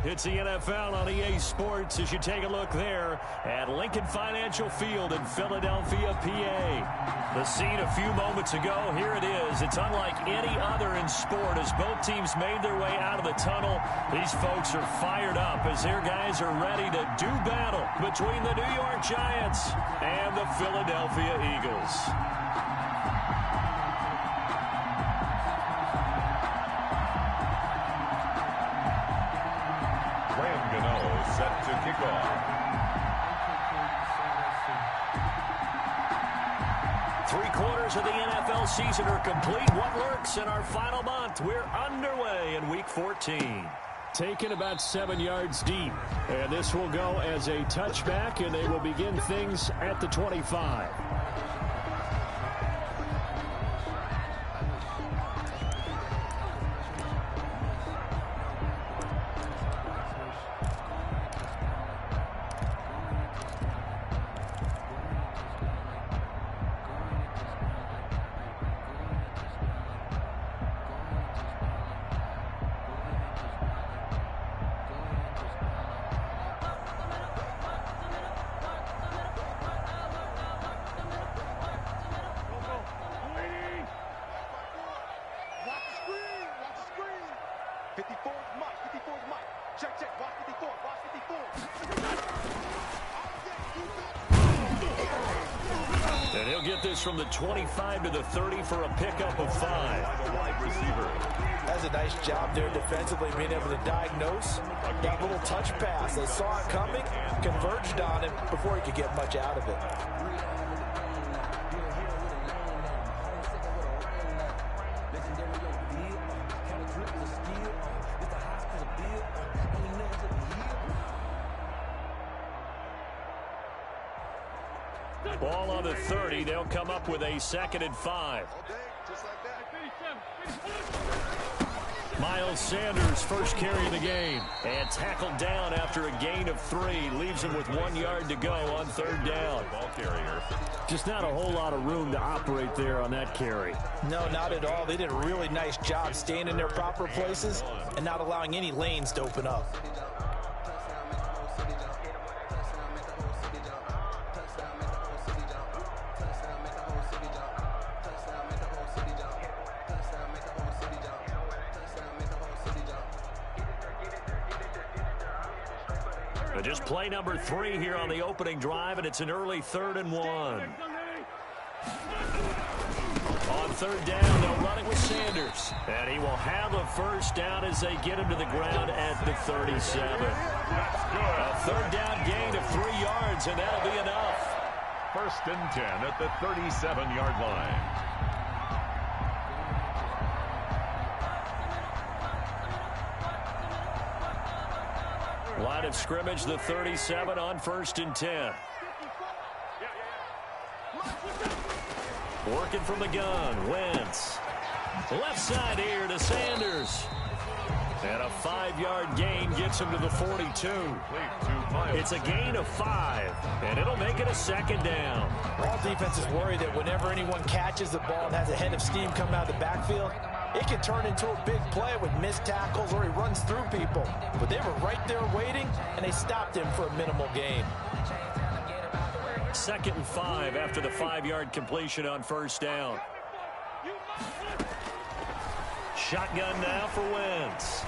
It's the NFL on EA Sports as you take a look there at Lincoln Financial Field in Philadelphia, PA. The scene a few moments ago, here it is. It's unlike any other in sport as both teams made their way out of the tunnel. These folks are fired up as their guys are ready to do battle between the New York Giants and the Philadelphia Eagles. Set to kick off. 3/4 of the NFL season are complete. What lurks in our final month? We're underway in Week 14. Taken about 7 yards deep. And this will go as a touchback, and they will begin things at the 25. And he'll get this from the 25 to the 30 for a pickup of 5. The wide receiver. That's a nice job there defensively, being able to diagnose that little touch pass. They saw it coming, converged on it before he could get much out of it. Ball on the 30. They'll come up with a 2nd and 5. Miles Sanders first carry of the game. And tackled down after a gain of 3. Leaves him with 1 yard to go on 3rd down. Ball carrier. Just not a whole lot of room to operate there on that carry. No, not at all. They did a really nice job staying in their proper places and not allowing any lanes to open up. Just play number 3 here on the opening drive, and it's an early 3rd and 1. On 3rd down, they'll run it with Sanders. And he will have a first down as they get him to the ground at the 37. A 3rd down gain of 3 yards, and that'll be enough. 1st and 10 at the 37-yard line. Line of scrimmage, the 37 on 1st and 10. Working from the gun, Wentz. Left side here to Sanders. And a 5-yard gain gets him to the 42. It's a gain of 5, and it'll make it a 2nd down. All defenses worry that whenever anyone catches the ball and has a head of steam coming out of the backfield, it can turn into a big play with missed tackles or he runs through people. But they were right there waiting, and they stopped him for a minimal gain. 2nd and 5 after the 5-yard completion on 1st down. Shotgun now for Wentz.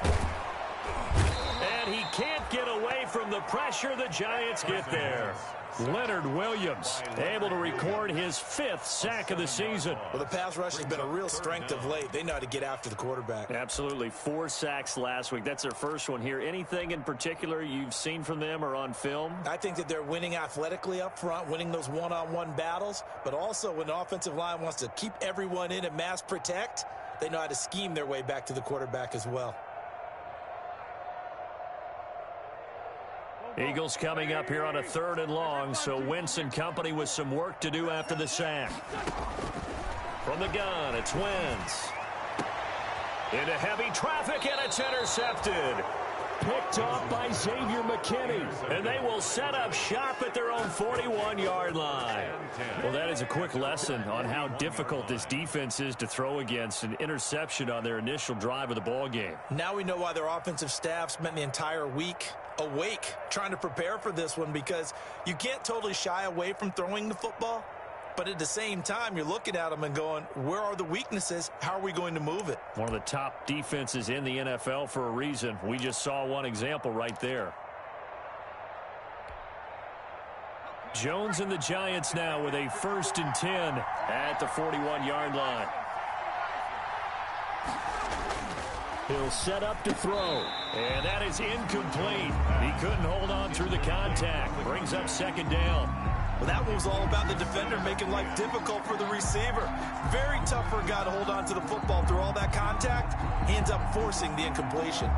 And and he can't get away from the pressure. The Giants get there. Leonard Williams able to record his 5th sack of the season. Well, the pass rush has been a real strength of late. They know how to get after the quarterback. Absolutely. 4 sacks last week. That's their first one here. Anything in particular you've seen from them or on film? I think that they're winning athletically up front, winning those one-on-one battles, but also when the offensive line wants to keep everyone in and mass protect, they know how to scheme their way back to the quarterback as well. Eagles coming up here on a 3rd and long, so Wentz and company with some work to do after the sack. From the gun, it's Wentz. Into heavy traffic, and it's intercepted. Picked off by Xavier McKinney, and they will set up shop at their own 41-yard line. Well, that is a quick lesson on how difficult this defense is to throw against. An interception on their initial drive of the ball game. Now we know why their offensive staff spent the entire week awake trying to prepare for this one, because you can't totally shy away from throwing the football, but at the same time you're looking at them and going, where are the weaknesses? How are we going to move it? One of the top defenses in the NFL for a reason. We just saw one example right there. Jones and the Giants now with a 1st and 10 at the 41-yard line. He'll set up to throw, and that is incomplete. He couldn't hold on through the contact. Brings up 2nd down. Well, that one was all about the defender making life difficult for the receiver. Very tough for a guy to hold on to the football through all that contact. He ends up forcing the incompletion.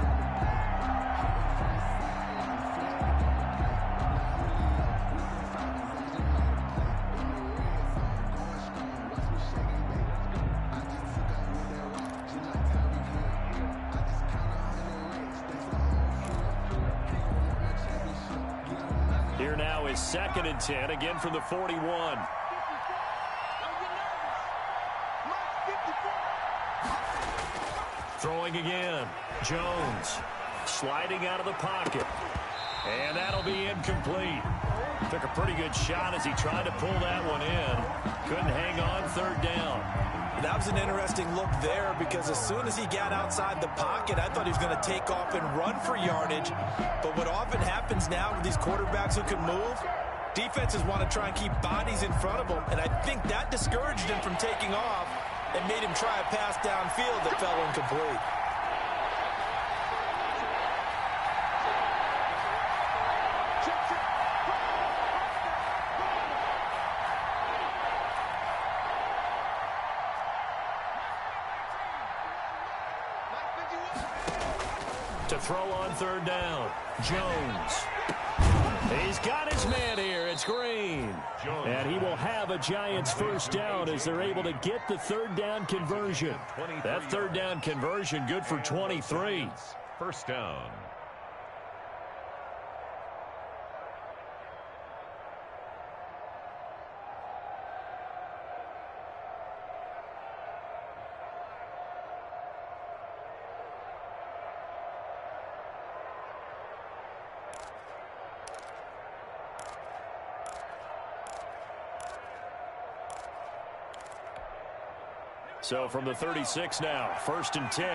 Here now is 2nd and 10, again from the 41. Throwing again. Jones sliding out of the pocket. And that'll be incomplete. Took a pretty good shot as he tried to pull that one in. Couldn't hang on 3rd down. That was an interesting look there, because as soon as he got outside the pocket, I thought he was going to take off and run for yardage. But what often happens now with these quarterbacks who can move, defenses want to try and keep bodies in front of them, and I think that discouraged him from taking off and made him try a pass downfield that fell incomplete. To throw on 3rd down, Jones. He's got his man here. It's Green. And he will have a Giants 1st down as they're able to get the 3rd down conversion. That 3rd down conversion good for 23. 1st down. So from the 36 now, 1st and 10.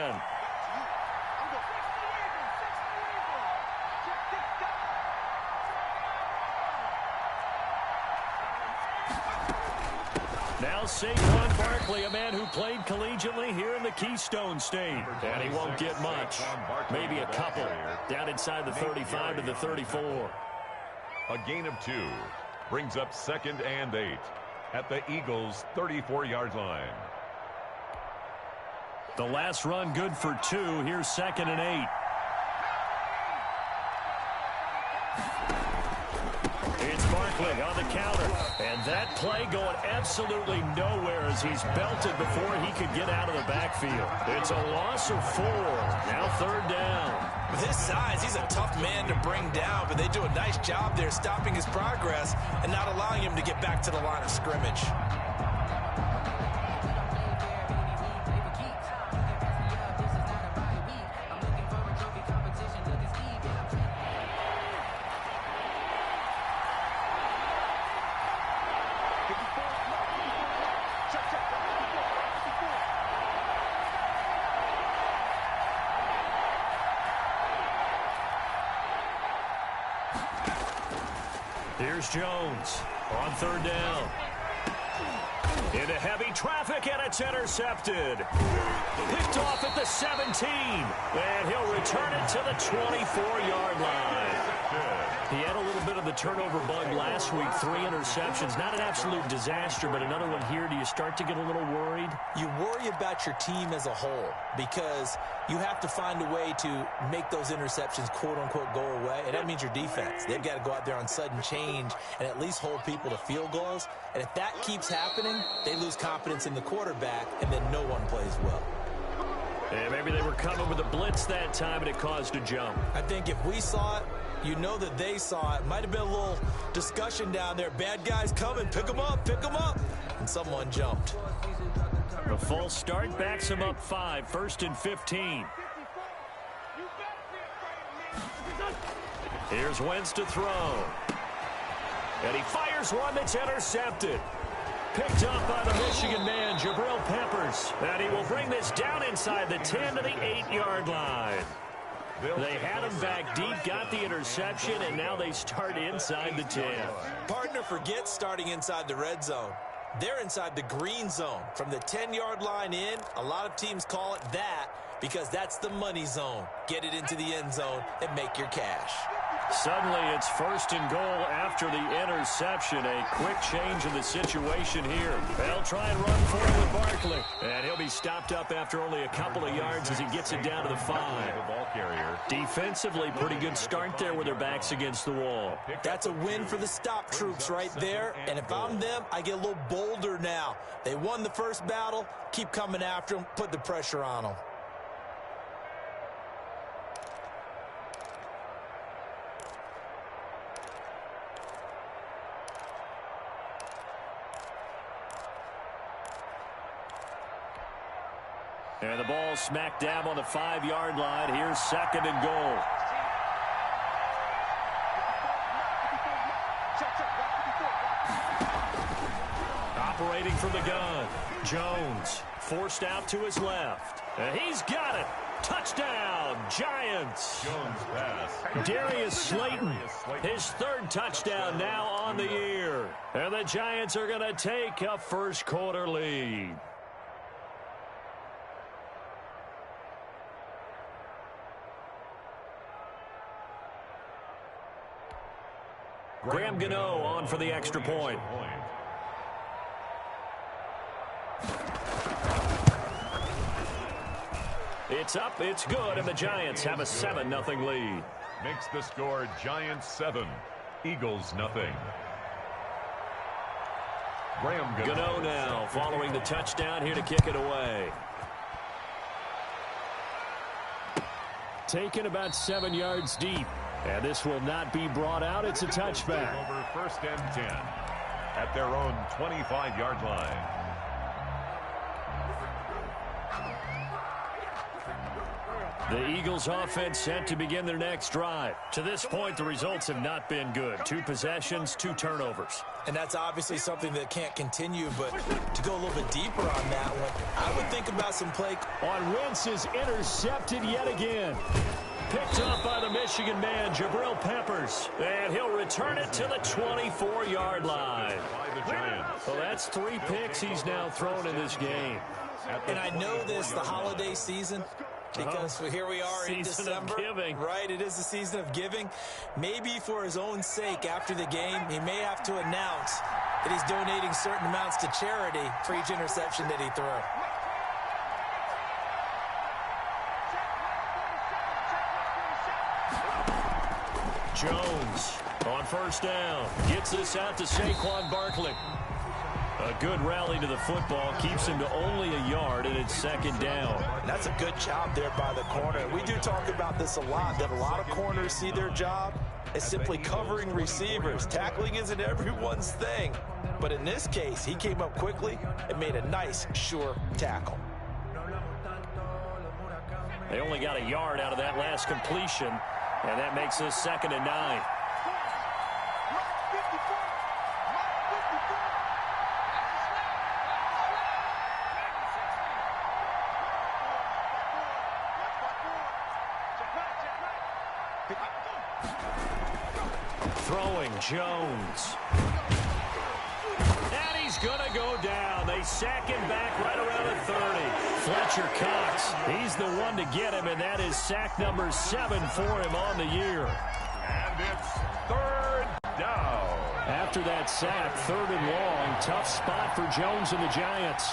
Now Saquon Barkley, a man who played collegiately here in the Keystone State. And he won't get much. Maybe a couple. Down inside the 35 to the 34. A gain of 2 brings up 2nd and 8 at the Eagles' 34-yard line. The last run good for 2. Here's 2nd and 8. It's Barkley on the counter. And that play going absolutely nowhere as he's belted before he could get out of the backfield. It's a loss of 4. Now 3rd down. With his size, he's a tough man to bring down, but they do a nice job there stopping his progress and not allowing him to get back to the line of scrimmage. Here's Jones on third down. Into heavy traffic, and it's intercepted. Picked off at the 17, and he'll return it to the 24-yard line. He had a little bit of the turnover bug last week, 3 interceptions. Not an absolute disaster, but another one here. Do you start to get a little worried? You worry about your team as a whole because you have to find a way to make those interceptions, quote-unquote, go away, and that means your defense. They've got to go out there on sudden change and at least hold people to field goals, and if that keeps happening, they lose confidence in the quarterback, and then no one plays well. And maybe they were coming with a blitz that time, and it caused a jump. I think if we saw it, you know that they saw it. Might have been a little discussion down there. Bad guys coming. Pick them up. Pick them up. And someone jumped. The false start backs him up 5. 1st and 15. Here's Wentz to throw. And he fires one that's intercepted. Picked up by the Michigan man, Jabril Peppers. And he will bring this down inside the 10 to the 8-yard line. They had him back deep, got the interception, and now they start inside the 10. Partner forgets starting inside the red zone. They're inside the green zone. From the 10-yard line in, a lot of teams call it that because that's the money zone. Get it into the end zone and make your cash. Suddenly, it's 1st and goal after the interception. A quick change in the situation here. They'll try and run for it with Barkley. And he'll be stopped up after only a couple of yards as he gets it down to the 5. Defensively, pretty good start there with their backs against the wall. That's a win for the stop troops right there. And if I'm them, I get a little bolder now. They won the first battle. Keep coming after them. Put the pressure on them. And the ball smack dab on the 5-yard line. Here's 2nd and goal. Operating from the gun. Jones forced out to his left. And he's got it. Touchdown, Giants. Jones pass. Darius Slayton, his 3rd touchdown now on the year. And the Giants are going to take a first-quarter lead. Graham Gano on for the extra point. It's up, it's good, and the Giants have a 7-0 lead. Makes the score Giants 7, Eagles nothing. Graham Gano now following the touchdown here to kick it away. Taken about 7 yards deep. And this will not be brought out. It's a touchback. Over 1st and 10 at their own 25-yard line. The Eagles offense set to begin their next drive. To this point, the results have not been good. 2 possessions, 2 turnovers. And that's obviously something that can't continue, but to go a little bit deeper on that one, I would think about some play. On Wentz is intercepted yet again. Picked up by the Michigan man, Jabril Peppers. And he'll return it to the 24-yard line. Well, that's 3 picks he's now thrown in this game. And I know this, the holiday season, because here we are in December. Season of giving. Right, it is the season of giving. Maybe for his own sake, after the game, he may have to announce that he's donating certain amounts to charity for each interception that he threw. Jones on 1st down. Gets this out to Saquon Barkley. A good rally to the football. Keeps him to only a yard, and it's 2nd down. And that's a good job there by the corner. We do talk about this a lot, that a lot of corners see their job as simply covering receivers. Tackling isn't everyone's thing. But in this case, he came up quickly and made a nice, sure tackle. They only got a yard out of that last completion. And that makes this 2nd and 9. Throwing Jones. And he's going to go down. They sack him back right around the 30. Fletcher Cox, he's the one to get him, and that is sack number 7 for him on the year. And it's third down. After that sack, 3rd and long, tough spot for Jones and the Giants.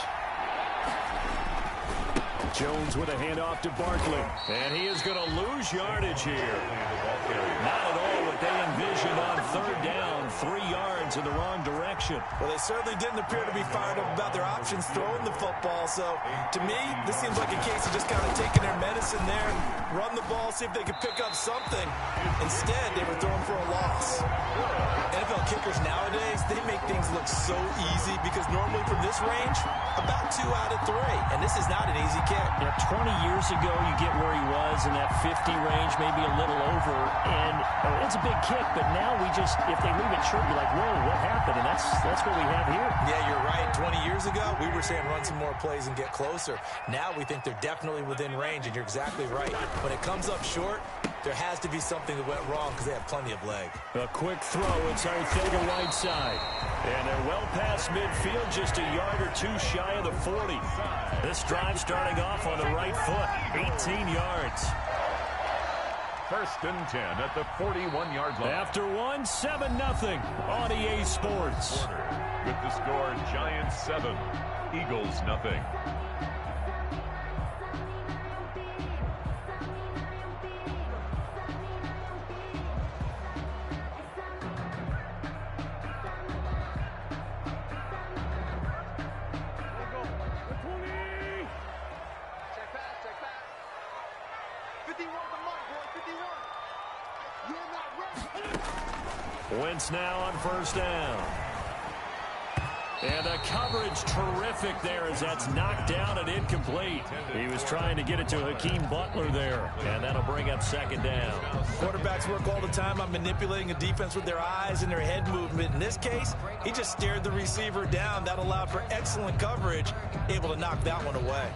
Jones with a handoff to Barkley. And he is going to lose yardage here. Not at all what they envisioned on 3rd down. 3 yards in the wrong direction. Well, they certainly didn't appear to be fired up about their options throwing the football. So, to me, this seems like a case of just kind of taking their medicine there, run the ball, see if they could pick up something. Instead, they were throwing for a loss. NFL kickers nowadays, they make things look so easy because normally from this range, about 2 out of 3. And this is not an easy kick. Yeah, 20 years ago, you get where he was in that 50 range, maybe a little over. And it's a big kick, but now we just, if they leave it short, you're like, whoa, what happened? And that's what we have here. Yeah, you're right. 20 years ago, we were saying run some more plays and get closer. Now we think they're definitely within range, and you're exactly right. When it comes up short, there has to be something that went wrong because they have plenty of leg. A quick throw. It's Arthega right side. And they're well past midfield, just a yard or 2 shy of the 40. This drive starting off on the right foot, 18 yards. 1st and 10 at the 41-yard line. After 1, 7-0 on EA Sports. With the score, Giants 7, Eagles nothing. Wentz now on 1st down. And the coverage terrific there as that's knocked down and incomplete. He was trying to get it to Hakeem Butler there. And that'll bring up 2nd down. Quarterbacks work all the time on manipulating a defense with their eyes and their head movement. In this case, he just stared the receiver down. That allowed for excellent coverage, able to knock that one away.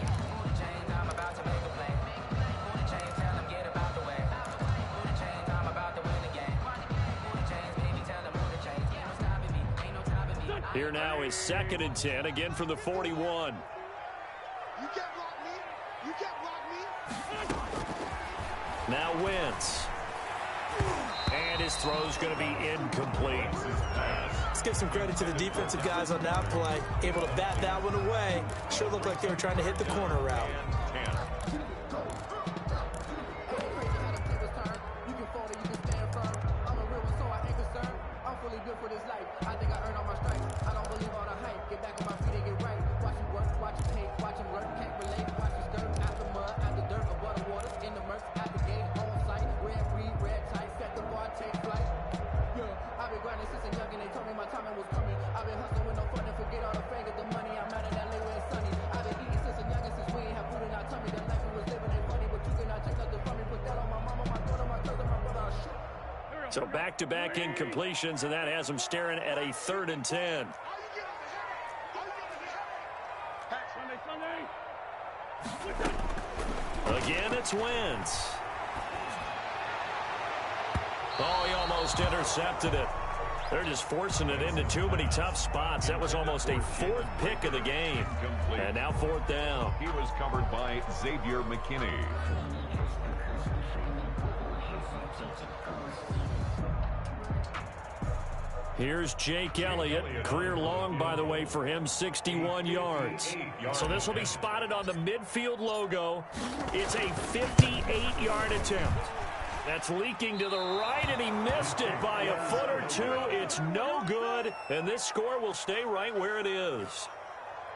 Here now is 2nd and 10, again from the 41. You can't block me. You can't block me. Now Wentz. And his throw's going to be incomplete. Let's give some credit to the defensive guys on that play. Able to bat that one away. Sure looked like they were trying to hit the corner route. So back-to-back incompletions, and that has them staring at a 3rd and 10. Again, it's Wentz. Oh, he almost intercepted it. They're just forcing it into too many tough spots. That was almost a 4th pick of the game. And now 4th down. He was covered by Xavier McKinney. Here's Jake Elliott. Career long, by the way, for him, 61 yards. So this will be spotted on the midfield logo. It's a 58-yard attempt. That's leaking to the right, and he missed it by a foot or 2. It's no good, and this score will stay right where it is.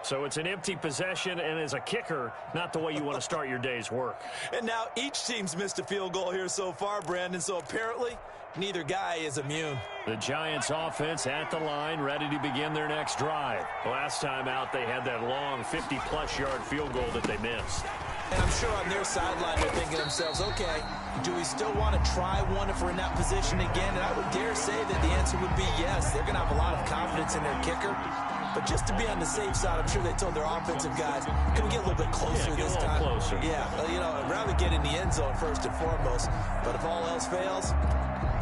So it's an empty possession, and as a kicker, not the way you want to start your day's work. And now each team's missed a field goal here so far, Brandon, so apparently neither guy is immune. The Giants offense at the line, ready to begin their next drive. Last time out, they had that long 50-plus yard field goal that they missed. And I'm sure on their sideline they're thinking to themselves, okay, do we still want to try one if we're in that position again? And I would dare say that the answer would be yes. They're going to have a lot of confidence in their kicker. But just to be on the safe side, I'm sure they told their offensive guys, can we get a little bit closer this time? Closer. Yeah, well, you know, I'd rather get in the end zone first and foremost. But if all else fails,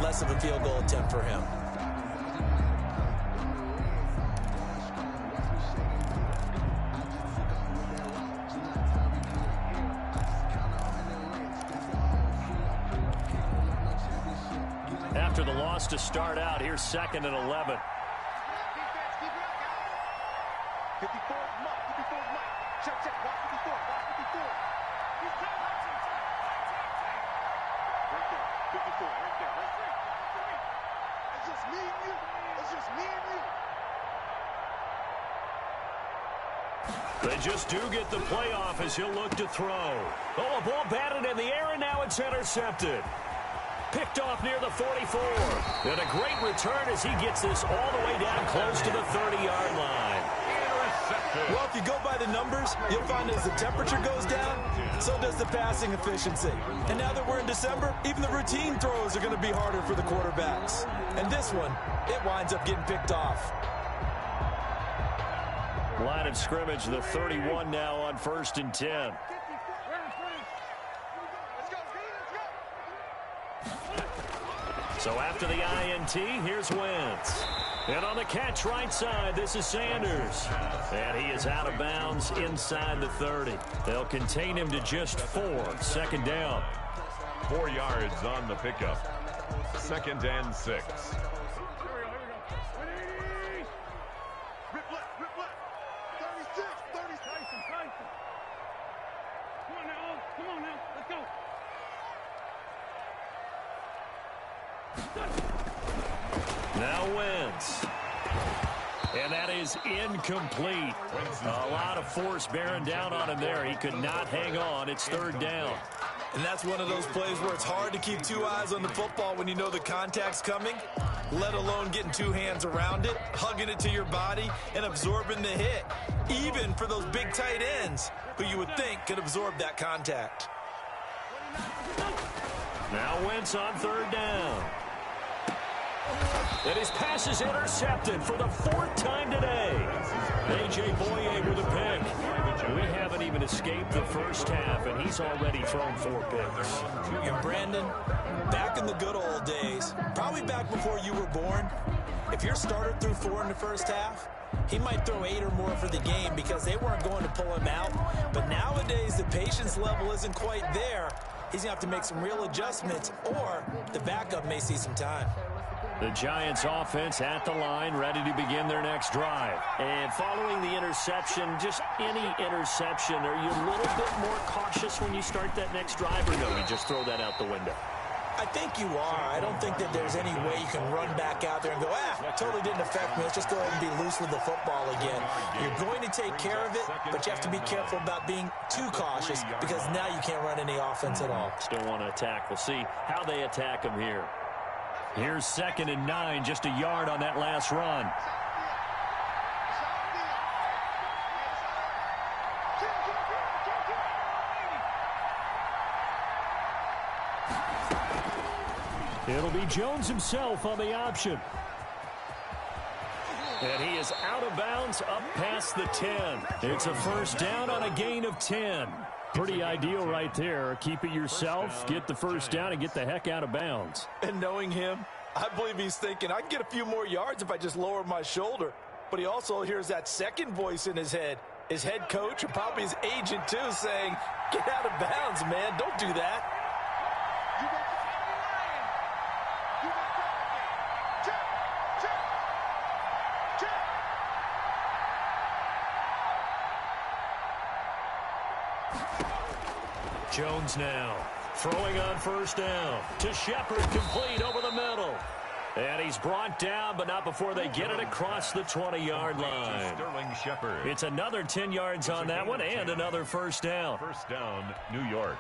less of a field goal attempt for him. After the loss to start out, here's 2nd and 11. 54 is Mike. 54 is Mike. Check, check. Watch 54. Watch 54. Right there. 54. Right there. Right there. It's just me and you. It's just me and you. They just do get the playoff as he'll look to throw. Oh, a ball batted in the air, and now it's intercepted. Picked off near the 44. And a great return as he gets this all the way down close to the 30-yard line. Intercepted. Well, if you go by the numbers, you'll find as the temperature goes down, so does the passing efficiency. And now that we're in December, even the routine throws are going to be harder for the quarterbacks. And this one, it winds up getting picked off. Line of scrimmage, the 31 now on 1st and 10. So after the INT, here's Wentz. And on the catch right side, this is Sanders. And he is out of bounds inside the 30. They'll contain him to just 4. 2nd down. 4 yards on the pickup. 2nd and 6. Rip left, rip left. 36, 36. Come on now, let's go. Now Wentz. And that is incomplete. A lot of force bearing down on him there. He could not hang on. It's 3rd down. And that's one of those plays where it's hard to keep 2 eyes on the football when you know the contact's coming, let alone getting 2 hands around it, hugging it to your body, and absorbing the hit, even for those big tight ends who you would think could absorb that contact. Now Wentz on 3rd down. And his pass is intercepted for the 4th time today. A.J. Boye with a pick. We haven't even escaped the first half, and he's already thrown 4 picks. And Brandon, back in the good old days, probably back before you were born, if your starter threw 4 in the first half, he might throw 8 or more for the game because they weren't going to pull him out. But nowadays, the patience level isn't quite there. He's going to have to make some real adjustments, or the backup may see some time. The Giants offense at the line, ready to begin their next drive. And following the interception, just any interception, are you a little bit more cautious when you start that next drive, or no, you just throw that out the window? I think you are. I don't think that there's any way you can run back out there and go, totally didn't affect me. Let's just go ahead and be loose with the football again. You're going to take care of it, but you have to be careful about being too cautious because now you can't run any offense at all. Still want to attack. We'll see how they attack him here. Here's 2nd and 9, just a yard on that last run. It'll be Jones himself on the option. And he is out of bounds up past the 10. It's a 1st down on a gain of 10. Pretty ideal right there. Keep it yourself, get the 1st down, and get the heck out of bounds. And knowing him, I believe he's thinking, I can get a few more yards if I just lower my shoulder. But he also hears that second voice in his head, his head coach and probably his agent too, saying, get out of bounds, man. Don't do that. Jones now throwing on 1st down to Shepard, complete over the middle. And he's brought down, but not before they get it across the 20-yard line. Sterling Shepard. It's another 10 yards on that one and another 1st down. 1st down, New York.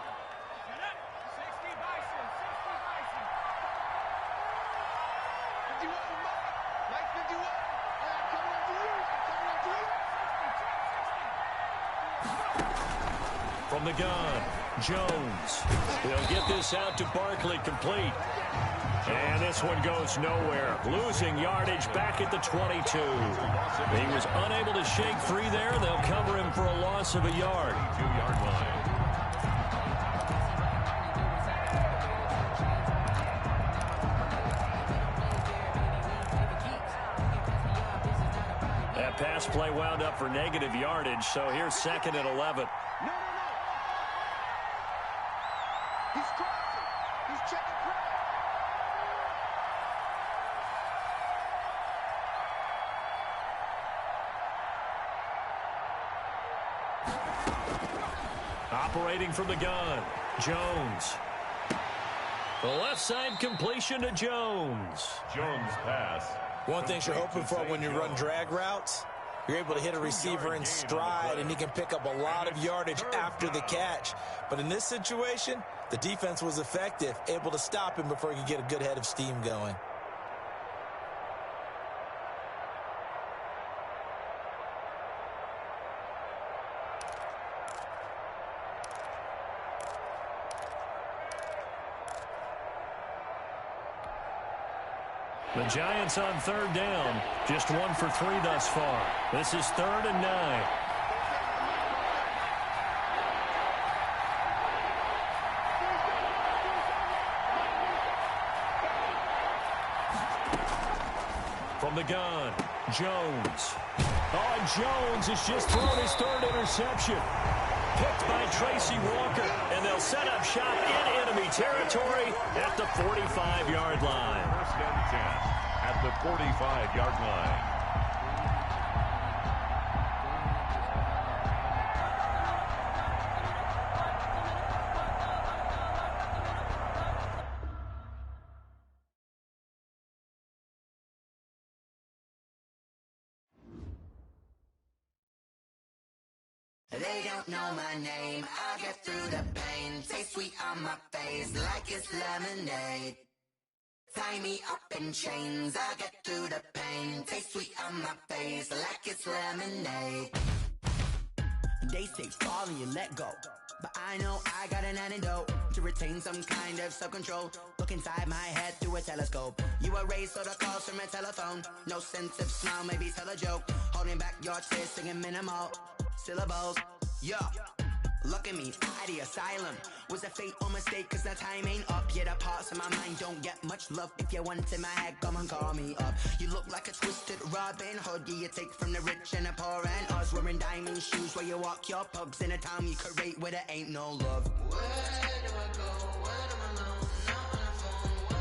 From the gun, Jones. He'll get this out to Barkley, complete. And this one goes nowhere. Losing yardage back at the 22. He was unable to shake free there. They'll cover him for a loss of a yard. 2-yard line. pass play wound up for negative yardage, so here's 2nd and 11. No. He's crossing. He's checking crowd. Operating from the gun, Jones. The left side completion to Jones. Jones pass. One thing you're hoping for when you run drag routes, you're able to hit a receiver in stride, and he can pick up a lot of yardage after the catch. But in this situation, the defense was effective, able to stop him before he could get a good head of steam going. The Giants on 3rd down. Just 1 for 3 thus far. This is 3rd and 9. From the gun, Jones. Oh, Jones has just thrown his 3rd interception. Picked by Tracy Walker, and they'll set up shop in enemy territory at the 45-yard line. 1st and 10 at the 45-yard line. They don't know my name, I get through the pain. Taste sweet on my face like it's lemonade. Tie me up in chains, I get through the pain. Taste sweet on my face like it's lemonade. They say fall and you let go, but I know I got an antidote to retain some kind of self-control. Look inside my head through a telescope. You erase all the calls from a telephone. No sense of smile, maybe tell a joke. Holding back your tears, singing minimal syllables. Yeah, look at me, at the asylum. Was a fate or mistake, cause the time ain't up. Yeah, the parts of my mind don't get much love. If you want in my head, come and call me up. You look like a twisted Robin Hood. Yeah, you take from the rich and the poor and us. Wearing diamond shoes where you walk your pugs in a town you create where there ain't no love. Where do I go? When I'm alone? Not on the phone. When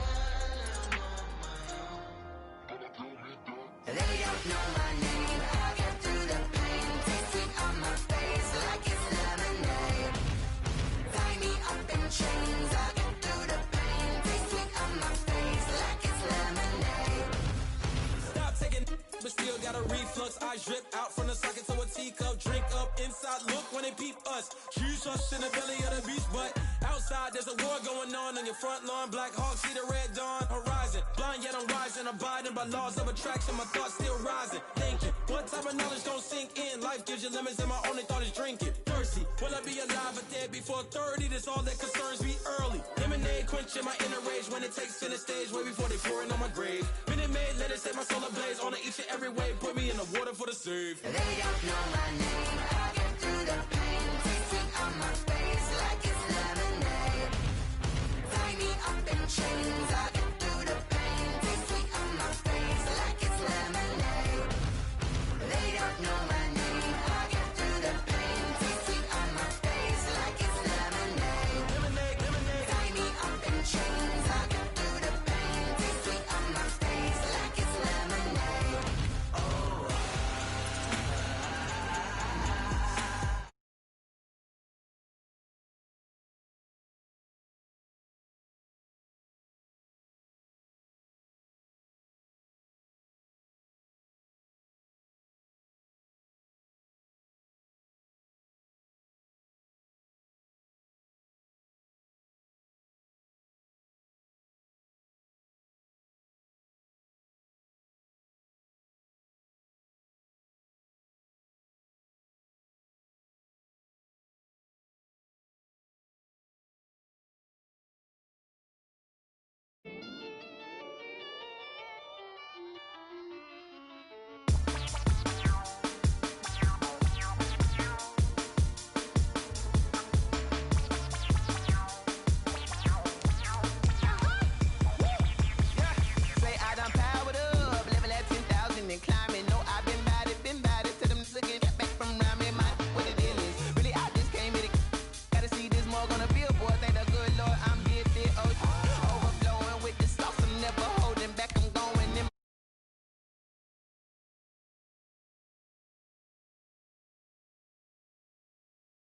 I'm on my own. They don't know my name. I get through the pain. Taste sweet on my face like it's lemonade. Tie me up in chains. I get through the pain. Taste sweet on my face like it's lemonade. Stop taking, but still got a reflux. I drip out from the socket to a teacup. Drink up inside, look when they peep us. Choose us in the belly of the beast, but outside there's a war going on your front lawn. Black Hawk, see the red dawn horizon. Blind yet I'm rising, abiding by laws of attraction. My thoughts still rising, thinking what type of knowledge gon' sink in? Life gives you limits and my only thought is drinking. Thirsty, will I be alive or dead before 30? That's all that concerns me early. Lemonade quenching my inner rage when it takes center stage way before they pour it on my grave. Minute Maid, let it set my soul ablaze on each and every way. Put me in the water for the save. They don't know my name. I get through the pain. Taste sweet on my face like it's lemonade. Tie me up in chains. I